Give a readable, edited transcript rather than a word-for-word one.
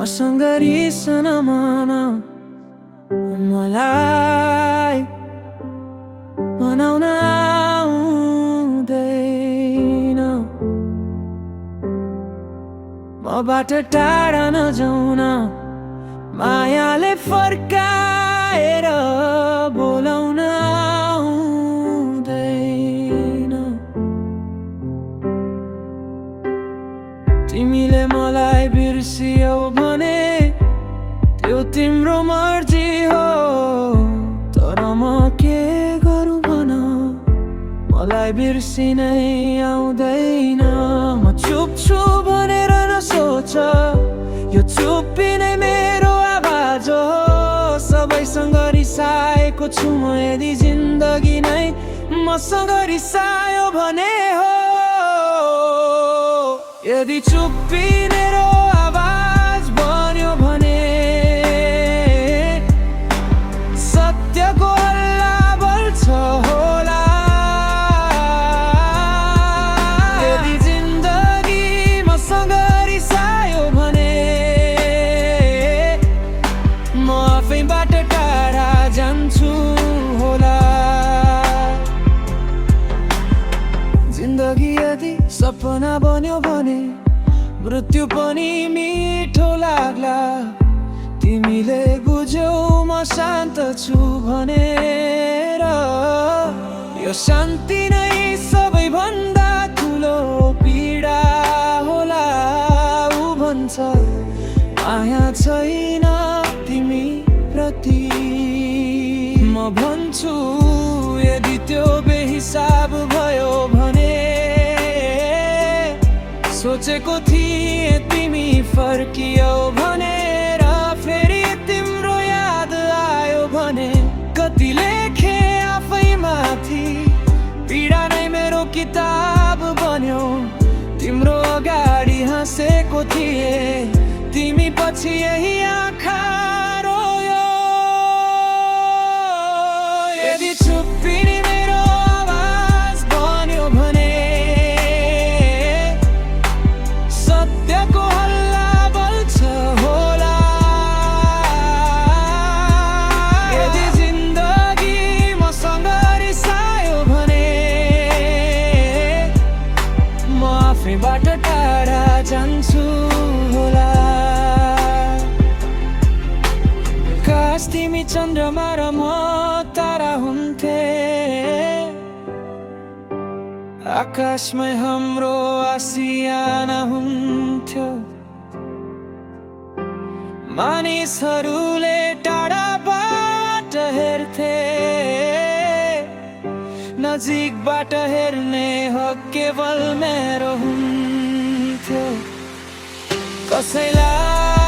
मसँग रिस नमान मलाई मनाउन आउँदैन मबाट टाढा नजाउन मायाले फर्काएर बोलाउन आउँदैन तिमीले मलाई बिर्सियौ भने त्यो तिम्रो मर्जी हो तर म के गरौँ भन मलाई बिर्सिनै आउँदैन म चुप छु भनेर नसोच यो चुप्पी नै मेरो आवाज हो सबैसँग रिसाएको छु म यदि जिन्दगी नै मसँग रिसायो भने हो यदि चुप्पी मेरो आवाज बन्यो भने सत्यको हल्ला बल्छ होला यदि जिन्दगी मसँग रिसायो भने म आफैबाट टाढा जान्छु होला जिन्दगी यदि सपना बन्यो भने मृत्यु पनि मिठो लाग्ला तिमीले बुझ्यौ म शान्त छु भनेर यो शान्ति नै सबैभन्दा ठुलो पीडा होला उ भन्छ माया छैन तिमी प्रति म भन्छु यदि त्यो बेहिसाब भयो भने सोचेको थिए तिमी फर्कियौ भनेर फेरि तिम्रो याद आयो भने कति लेखे आफैमाथि पीडा नै मेरो किताब बन्यो तिम्रो अगाडि हाँसेको थिए तिमी पछि यही आँखा रोयो यदि चुप्पी नै मेरो आवाज बन्यो भने सत्यको हल्ला बल्छ होला यदि जिन्दगी मसँग रिसायो भने म आफैबाट टाढा जान्छु होला काश तिमी चन्द्रमा र म तारा हुन्थे आकाशमै हाम्रो आसियाना हुन्थ्यो मानिसहरूले टाढाबाट हेर्थे नजिकबाट हेर्ने हक केवल मेरो हुन्थ्यो कसैलाई